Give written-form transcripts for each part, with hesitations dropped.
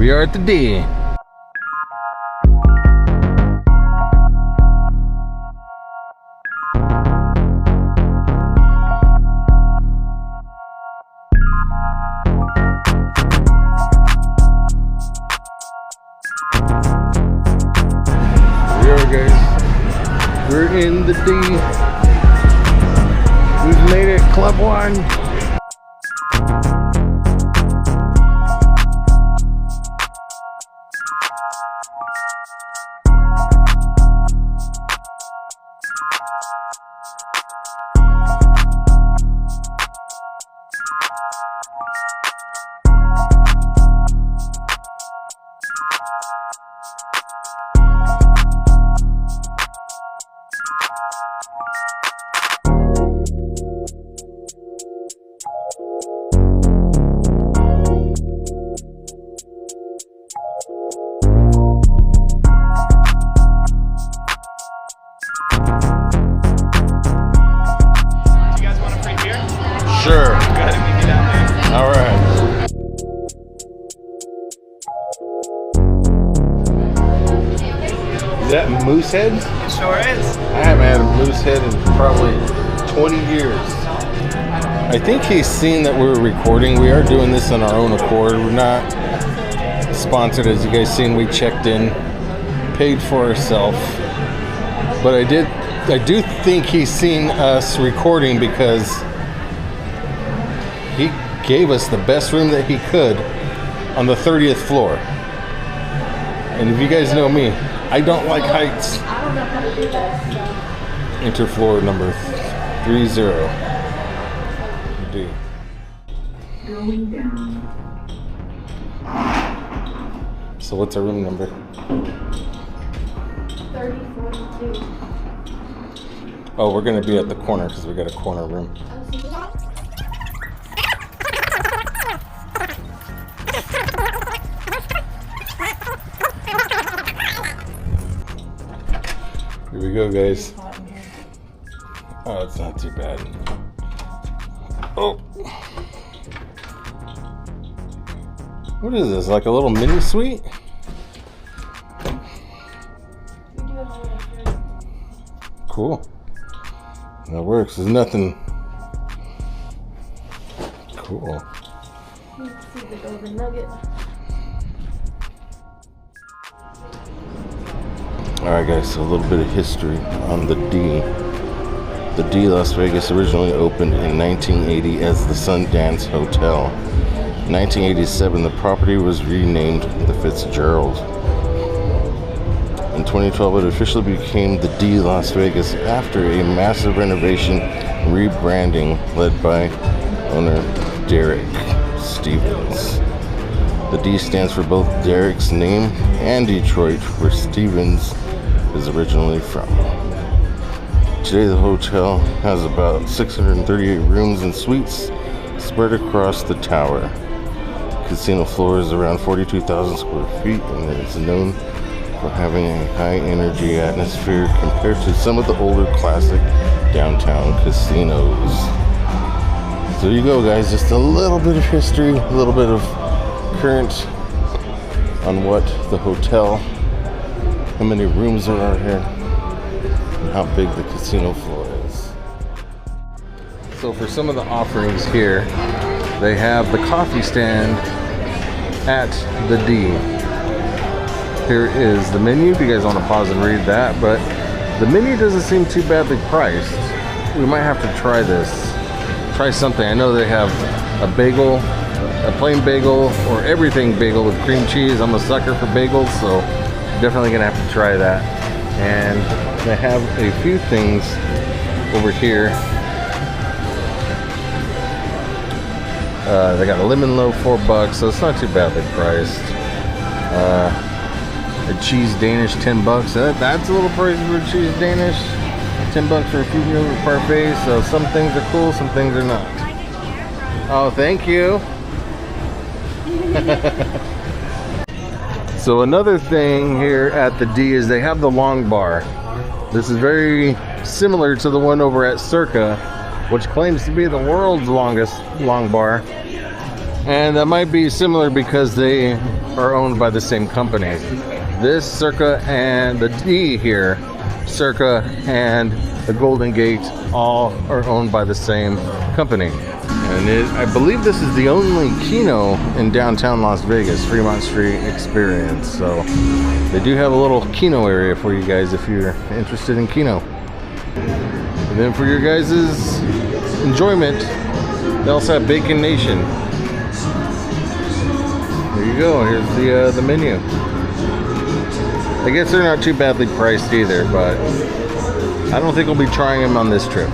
We are at the D. We're in the D. We've made it, Club 1. Sure. Go ahead and meet me down there. All right. Is that Moosehead? It sure is. I haven't had a Moosehead in probably 20 years. I think he's seen that we're recording. We are doing this on our own accord. We're not sponsored, as you guys seen. We checked in, paid for ourselves. But I do think he's seen us recording because he gave us the best room that he could on the 30th floor. And if you guys know me, I don't like heights. Enter floor number 30. D. Going down. So what's our room number? 3042. Oh, we're gonna be at the corner because we got a corner room. Here we go, guys. Oh, it's not too bad. Oh. What is this? Like a little mini suite? Cool. That works. There's nothing. Cool. Let's see the golden nugget. Alright guys, so a little bit of history on the D. The D Las Vegas originally opened in 1980 as the Sundance Hotel. In 1987, the property was renamed the Fitzgerald. In 2012, it officially became the D Las Vegas after a massive renovation and rebranding led by owner Derek Stevens. The D stands for both Derek's name and Detroit, where Stevens is originally from. Today the hotel has about 638 rooms and suites spread across the tower. Casino floor is around 42,000 square feet and it is known for having a high energy atmosphere compared to some of the older classic downtown casinos. So there you go, guys, just a little bit of history, a little bit of current on what the hotel, how many rooms there are here, and how big the casino floor is. So for some of the offerings here, they have the coffee stand at the D. Here is the menu if you guys want to pause and read that, but the menu doesn't seem too badly priced. We might have to try this. Try something. I know they have a bagel, a plain bagel, or everything bagel with cream cheese. I'm a sucker for bagels, so definitely gonna have to try that. And they have a few things over here. They got a lemon loaf, $4, so it's not too badly priced. A cheese Danish, $10. That's a little pricey for a cheese Danish. $10 for a fruit yogurt parfait. So some things are cool, some things are not. Oh, thank you. So another thing here at the D is they have the long bar. This is very similar to the one over at Circa, which claims to be the world's longest long bar. And that might be similar because they are owned by the same company. This Circa and the D here, Circa and the Golden Gate, all are owned by the same company. And I believe this is the only Kino in downtown Las Vegas, Fremont Street Experience. So they do have a little Kino area for you guys if you're interested in Kino. And then for your guys' enjoyment, they also have Bacon Nation. There you go, here's the menu. I guess they're not too badly priced either, but I don't think we'll be trying them on this trip.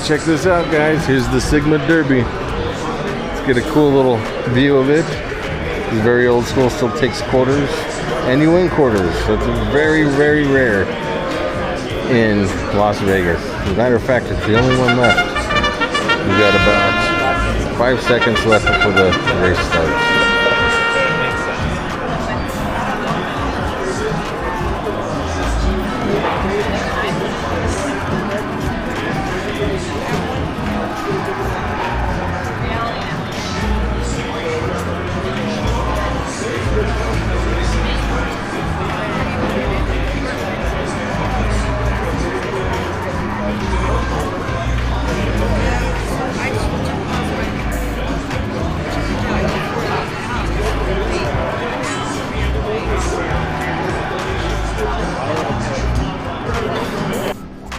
Check this out, guys. Here's the Sigma Derby. Let's get a cool little view of it. It's very old school, still takes quarters, and you win quarters. So it's very, very rare in Las Vegas. As a matter of fact, it's the only one left. We've got about 5 seconds left before the race starts.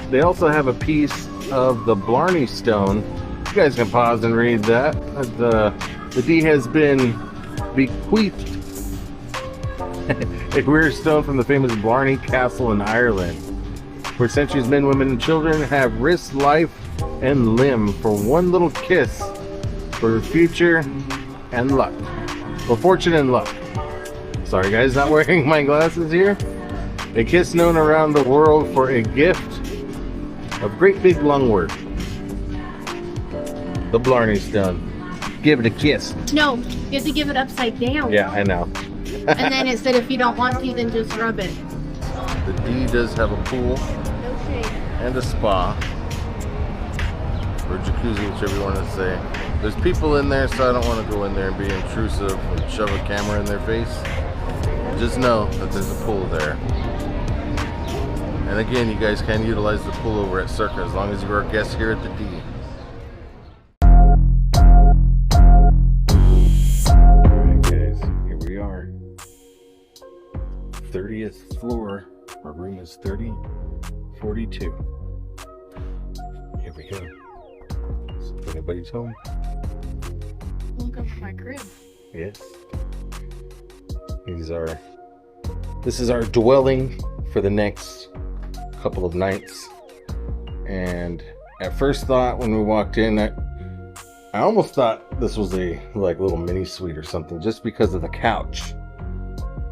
They also have a piece of the Blarney Stone. You guys can pause and read that. The D has been bequeathed a rare stone from the famous Blarney Castle in Ireland. For centuries, men, women, and children have risked life and limb for one little kiss for future and luck. For fortune and luck. Sorry guys, not wearing my glasses here. A kiss known around the world for a gift of great big lungwort. The Blarney Stone. Give it a kiss. No, you have to give it upside down. Yeah, I know. And then it said if you don't want to, then just rub it. The D does have a pool Okay. and a spa. Or jacuzzi, whichever you want to say. There's people in there, so I don't want to go in there and be intrusive and shove a camera in their face. Just know that there's a pool there. And again, you guys can utilize the pool over at Circa as long as you are a guest here at the D. Alright guys, here we are. 30th floor. Our room is 3042. Here we go. So if anybody's home. Welcome to my crib. Yes. This is our dwelling for the next couple of nights. And at first thought when we walked in, I almost thought this was a little mini suite or something just because of the couch.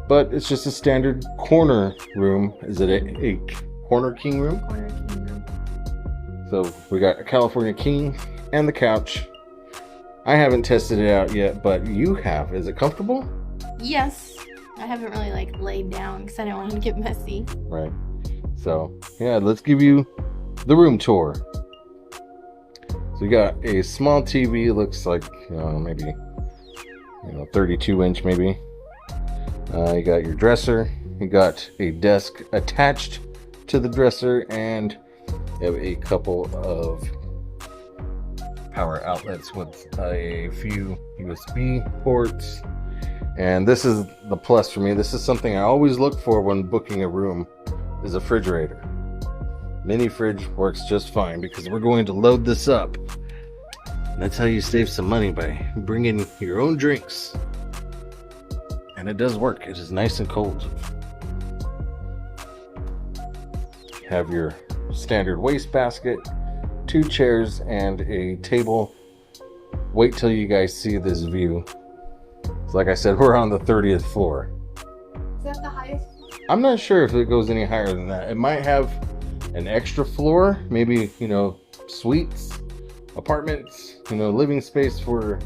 But it's just a standard corner room. Is it a corner king room? Corner king room. So we got a California king and the couch. I haven't tested it out yet, but you have. Is it comfortable? Yes. I haven't really laid down because I don't want to get messy. Right. So yeah, let's give you the room tour. So we got a small TV. It looks like maybe 32 inch maybe. You got your dresser. You got a desk attached to the dresser, and you have a couple of power outlets with a few USB ports. And this is the plus for me. This is something I always look for when booking a room, is a refrigerator. Mini fridge works just fine because we're going to load this up. And that's how you save some money, by bringing your own drinks. And it does work. It is nice and cold. Have your standard wastebasket, 2 chairs, and a table. Wait till you guys see this view. So like I said, we're on the 30th floor. Is that the highest? I'm not sure if it goes any higher than that. It might have an extra floor, maybe, suites, apartments, living space for,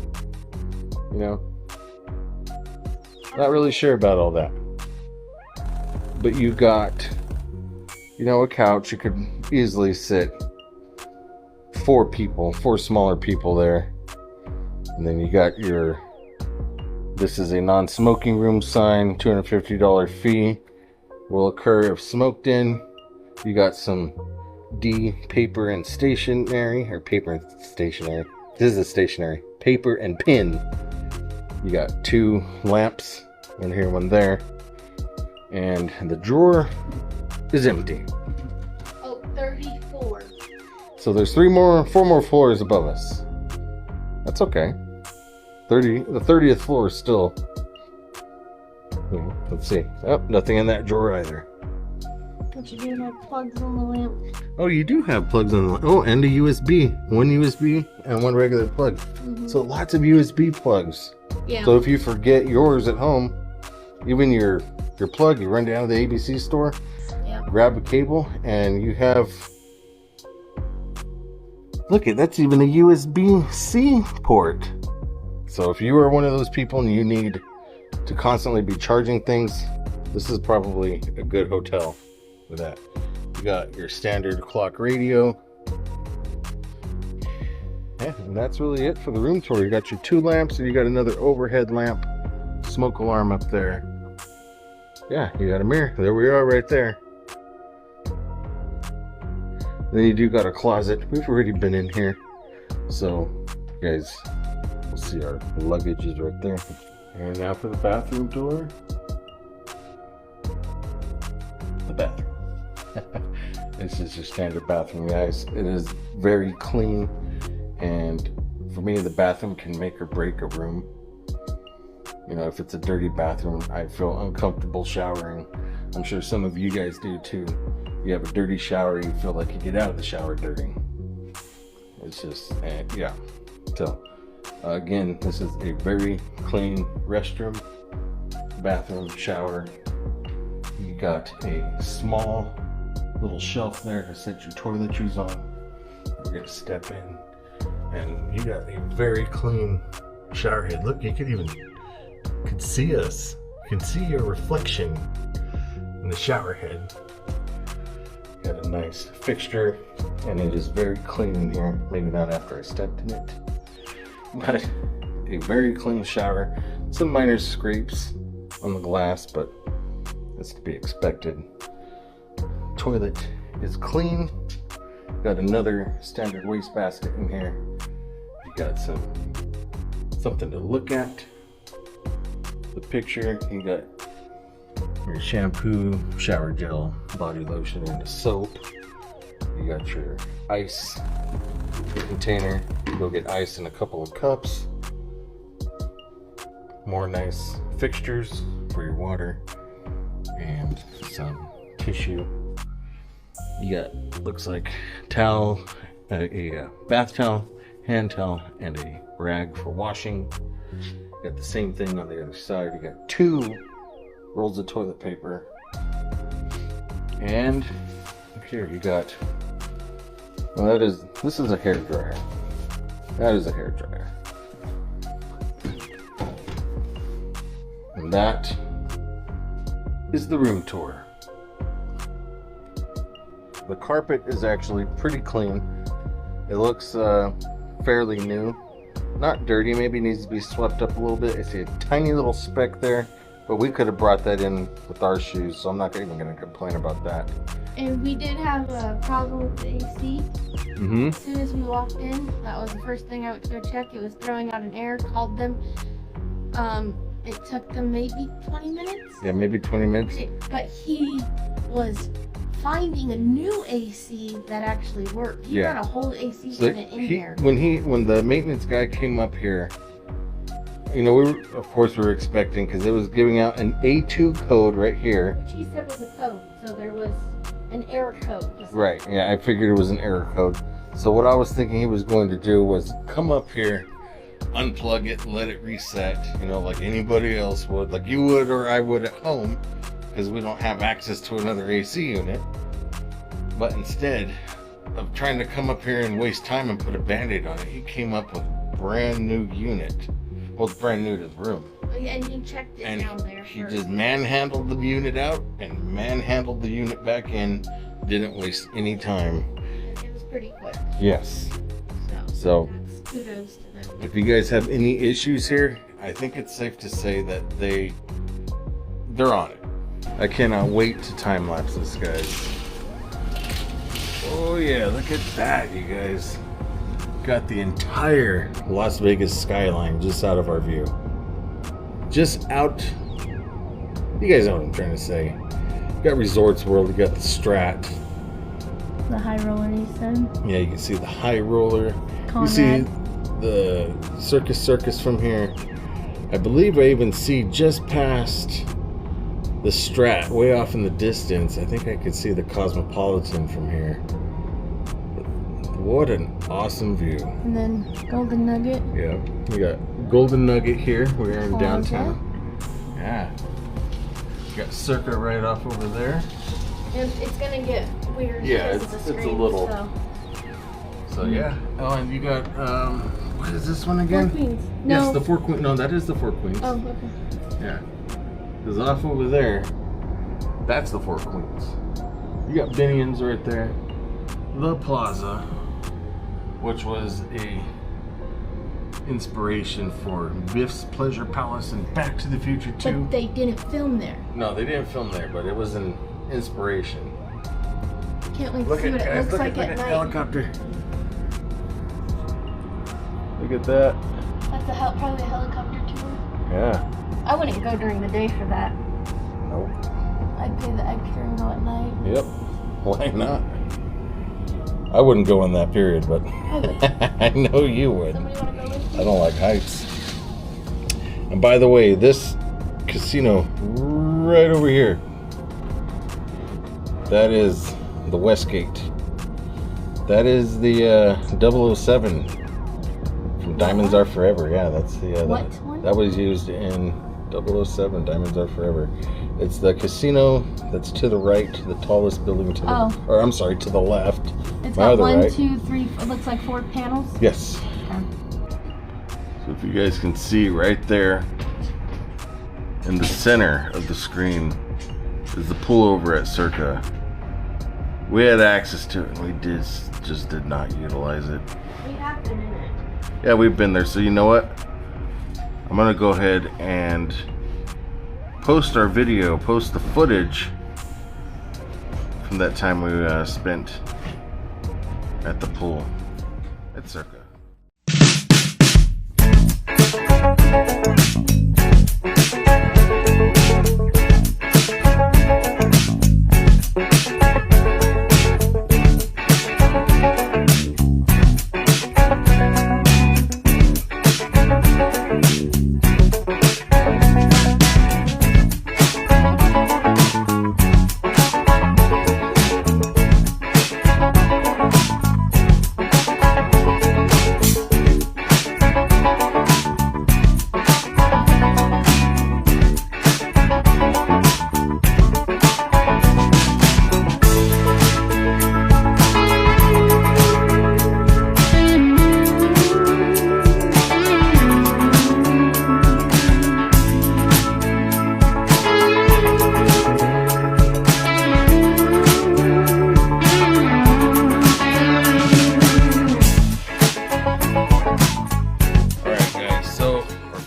not really sure about all that. But you've got, a couch. You could easily sit four smaller people there. And then you got your, this is a non-smoking room sign, $250 fee will occur if smoked in. You got some D paper and stationery, or paper and stationery. This is a stationery. Paper and pin. You got 2 lamps, one here, one there. And the drawer is empty. Oh, 34. So there's 4 more floors above us. That's okay. The 30th floor is still. Let's see. Oh, nothing in that drawer either. But you do have plugs on the lamp. Oh, you do have plugs on the lamp. Oh, and a USB. 1 USB and 1 regular plug. So lots of USB plugs. Yeah. So if you forget yours at home, even your plug, you run down to the ABC store, grab a cable, and you have. Look, that's even a USB-C port. So if you are one of those people and you need to constantly be charging things, this is probably a good hotel for that. You got your standard clock radio. Yeah, and that's really it for the room tour. You got your 2 lamps and you got another overhead lamp, smoke alarm up there. Yeah, you got a mirror. There we are right there. Then you do got a closet. We've already been in here. So, guys, we'll see our luggage is right there. And now for the bathroom tour. The bathroom. This is your standard bathroom, guys. It is very clean. And for me, the bathroom can make or break a room. You know, if it's a dirty bathroom, I feel uncomfortable showering. I'm sure some of you guys do too. You have a dirty shower, you feel like you get out of the shower dirty. It's just, yeah. So, again, this is a very clean restroom, bathroom, shower. You got a small little shelf there to set your toiletries on. We're gonna step in, and you got a very clean shower head. Look, you could see us. You can see your reflection in the shower head. Got a nice fixture, and it is very clean in here. Maybe not after I stepped in it, but a very clean shower. Some minor scrapes on the glass, but that's to be expected. Toilet is clean. Got another standard wastebasket in here. You got something to look at. The picture, you got your shampoo, shower gel, body lotion, and the soap. You got your ice container. Go get ice in a couple of cups. More nice fixtures for your water and some tissue. You got, looks like towel, a bath towel, hand towel, and a rag for washing. Got the same thing on the other side. You got 2 rolls of toilet paper, and up here you got, well, this is a hair dryer. That is a hair dryer, and that is the room tour. The carpet is actually pretty clean. It looks fairly new. Not dirty, maybe needs to be swept up a little bit. I see a tiny little speck there, but we could have brought that in with our shoes, so I'm not even going to complain about that. And we did have a problem with the AC. As soon as we walked in, that was the first thing I went to go check. It was throwing out an error, called them. It took them maybe 20 minutes. Yeah, maybe 20 minutes. But he was finding a new AC that actually worked. He got a whole AC unit in here. When the maintenance guy came up here, you know, of course we were expecting, because it was giving out an A2 code right here. Which he said was a code, so there was an error code. Right, yeah, I figured it was an error code. So what I was thinking he was going to do was come up here, unplug it, let it reset, you know, like anybody else would, like you would or I would at home, because we don't have access to another AC unit. But instead of trying to come up here and waste time and put a band-aid on it, he came up with a brand new unit. Well, it's brand new to the room. And he checked it and down there. He just manhandled the unit out and manhandled the unit back in. Didn't waste any time. It was pretty quick. Yes. So Kudos to them. if you guys have any issues here, I think it's safe to say that they're on it. I cannot wait to time lapse this, guys. Oh yeah, look at that, you guys. Got the entire Las Vegas skyline just out of our view. Just out. You guys know what I'm trying to say. You got Resorts World, you got the Strat. The high roller, he said. Yeah, you can see the high roller. Conrad. You see the Circus from here. I believe I even see just past the Strat, way off in the distance. I think I could see the Cosmopolitan from here. What an awesome view. And then Golden Nugget. Yeah, we got Golden Nugget here. We're in Plaza. downtown. Yeah. We got Circa right off over there. And it's gonna get weird. Yeah, because of the it's a screen, little. So. So yeah. Oh, and you got what is this one again? Four Queens. Yes, No. the Four Queens. No, that is the Four Queens. Oh, okay. Yeah. Because off over there, that's the Four Queens. You got Binion's right there. The Plaza, which was a inspiration for Biff's Pleasure Palace and Back to the Future 2. But they didn't film there. No, they didn't film there, but it was an inspiration. Can't wait to Look see at what it guys, looks look like at at that night. helicopter. Look at that. That's probably a helicopter tour. Yeah. I wouldn't go during the day for that. Nope. I'd pay the extra and go at night. Yep. Why not? I wouldn't go in that period, but I would. I know you would. Somebody want to go with me? I don't like heights. And by the way, this casino right over here, that is the Westgate. That is the 007 from Diamonds Are Forever. Yeah, that's the What one? that was used in 007 Diamonds Are Forever. It's the casino that's to the right, the tallest building to the or I'm sorry, to the left. It's My got other 1, right. 2, 3, it looks like 4 panels. Yes. Okay. So if you guys can see right there in the center of the screen is the pullover at Circa. We had access to it and we just did not utilize it. We have been in it. Yeah, we've been there. So you know what? I'm gonna go ahead and post our video, post the footage from that time we spent at the pool at Circa.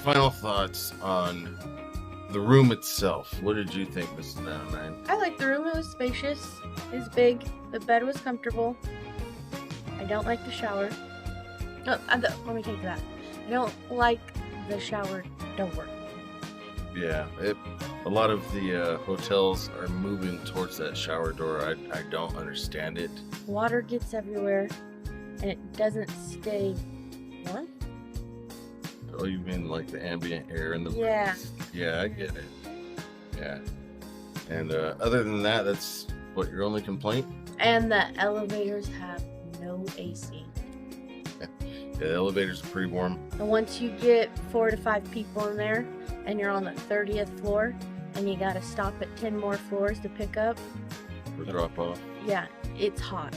Final thoughts on the room itself. What did you think, Mrs. 909? I liked the room. It was spacious. It was big. The bed was comfortable. I don't like the shower. No, let me take that. I don't like the shower door. Yeah, a lot of the hotels are moving towards that shower door. I don't understand it. Water gets everywhere, and it doesn't stay warm. Oh, you mean like the ambient air in the Yeah. rooms? Yeah, I get it. Yeah. And other than that, that's what your only complaint? And the elevators have no AC. Yeah, the elevators are pretty warm. And once you get 4 to 5 people in there, and you're on the 30th floor, and you gotta stop at 10 more floors to pick up, For drop off. yeah, it's hot.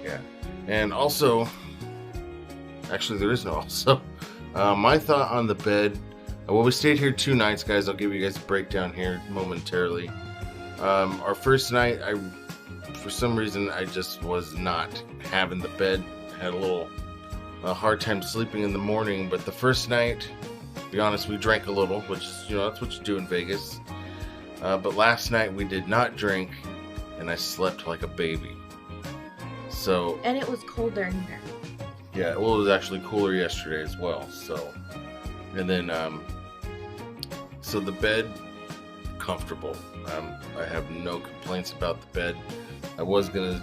Yeah. And also, actually there is no also. My thought on the bed, well, we stayed here 2 nights, guys. I'll give you guys a breakdown here momentarily. Our first night, for some reason, I just was not having the bed had a hard time sleeping in the morning. But the first night, to be honest, we drank a little, which is, that's what you do in Vegas. But last night we did not drink, and I slept like a baby. So. And it was colder in here. Yeah, well, it was actually cooler yesterday as well. So, and then, so the bed, comfortable. I have no complaints about the bed. I was gonna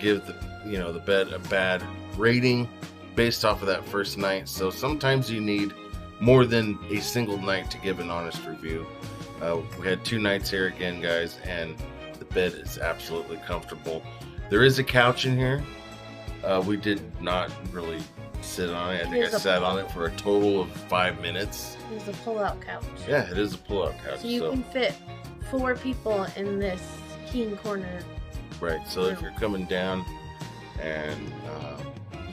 give the bed a bad rating based off of that first night. So sometimes you need more than a single night to give an honest review. We had 2 nights here again, guys, and the bed is absolutely comfortable. There is a couch in here. We did not really sit on it. I think I sat on it for a total of 5 minutes. It is a pull-out couch. Yeah, it is a pull-out couch. So you can fit 4 people in this king corner. Right. So if you're coming down and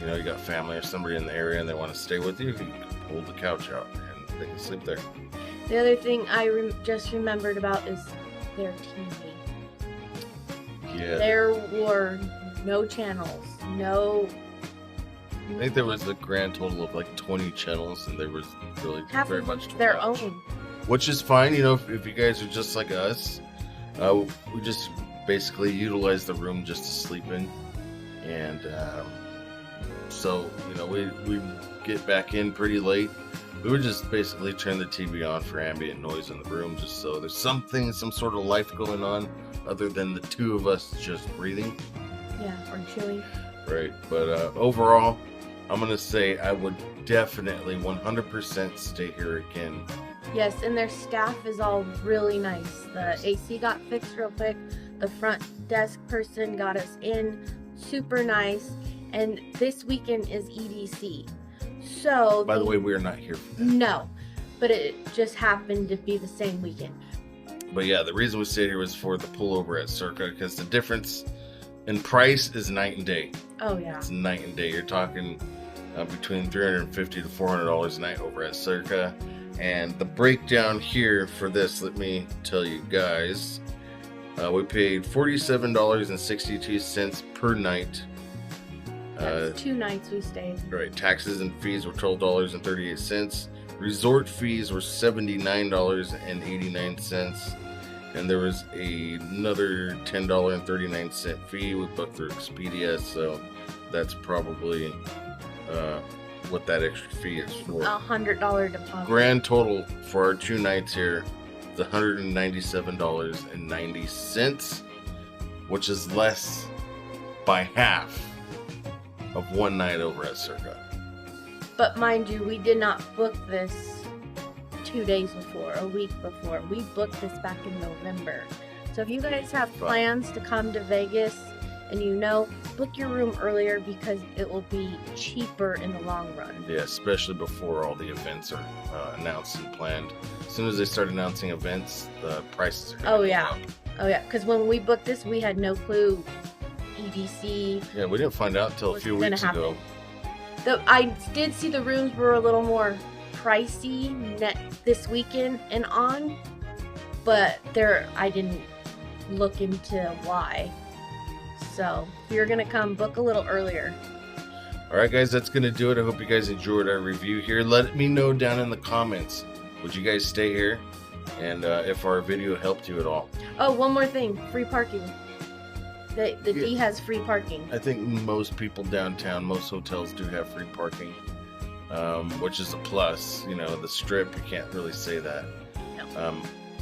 you got family or somebody in the area and they want to stay with you, you can pull the couch out and they can sleep there. The other thing I just remembered about is their TV. Yeah. There were no channels, no. I think there was a grand total of like 20 channels, and there was really very much to their watch. own. Which is fine, if you guys are just like us. We just basically utilize the room just to sleep in, and so we get back in pretty late. We would just basically turn the TV on for ambient noise in the room, just so there's some sort of life going on other than the 2 of us just breathing. Yeah, or chewing. Right, but overall, I'm gonna say I would definitely 100% stay here again. Yes, and their staff is all really nice. The AC got fixed real quick. The front desk person got us in, super nice. And this weekend is EDC. So by the way, we're not here for that. No, but it just happened to be the same weekend. But yeah, the reason we stayed here was for the pullover at Circa, because the difference in price is night and day. Oh yeah, it's night and day. You're talking between $350 to $400 a night over at Circa. And the breakdown here for this, let me tell you guys, we paid $47.62 per night. That's 2 nights we stayed. Right, taxes and fees were $12.38. Resort fees were $79.89, and there was another $10.39 fee we booked through Expedia. So that's probably what that extra fee is for. $100 deposit. Grand total for our 2 nights here is $197.90, which is less by half of 1 night over at Circa. But mind you, we did not book this 2 days before, a week before. We booked this back in November. So if you guys have plans to come to Vegas and book your room earlier, because it will be cheaper in the long run. Yeah, especially before all the events are announced and planned. As soon as they start announcing events, the prices are going to go up. Oh yeah, because when we booked this, we had no clue EDC. Yeah, we didn't find out until a few weeks ago. I did see the rooms were a little more pricey this weekend and on, but I didn't look into why. So if you're gonna come, book a little earlier. Alright guys, that's gonna do it. I hope you guys enjoyed our review here. Let me know down in the comments, would you guys stay here? And if our video helped you at all. Oh, one more thing, free parking. The D has free parking. I think most people downtown, most hotels do have free parking, which is a plus. The Strip, you can't really say that. No.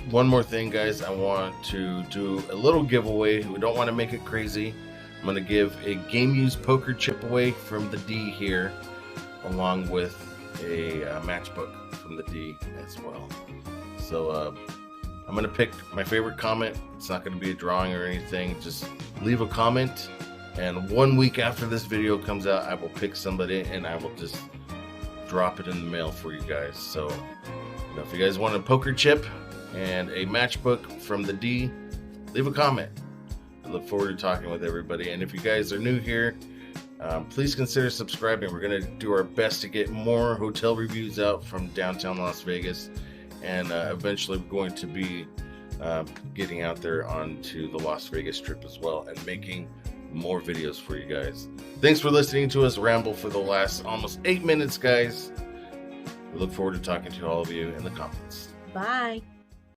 One more thing, guys, I want to do a little giveaway. We don't want to make it crazy. I'm going to give a game used poker chip away from the D here, along with a matchbook from the D as well. So I'm going to pick my favorite comment. It's not going to be a drawing or anything. Just leave a comment, and 1 week after this video comes out, I will pick somebody and I will just drop it in the mail for you guys. So if you guys want a poker chip and a matchbook from the D, leave a comment. I look forward to talking with everybody. And if you guys are new here, please consider subscribing. We're going to do our best to get more hotel reviews out from downtown Las Vegas, and eventually we're going to be getting out there onto the Las Vegas Strip as well, and making more videos for you guys. Thanks for listening to us ramble for the last almost 8 minutes, guys. We look forward to talking to all of you in the comments. Bye.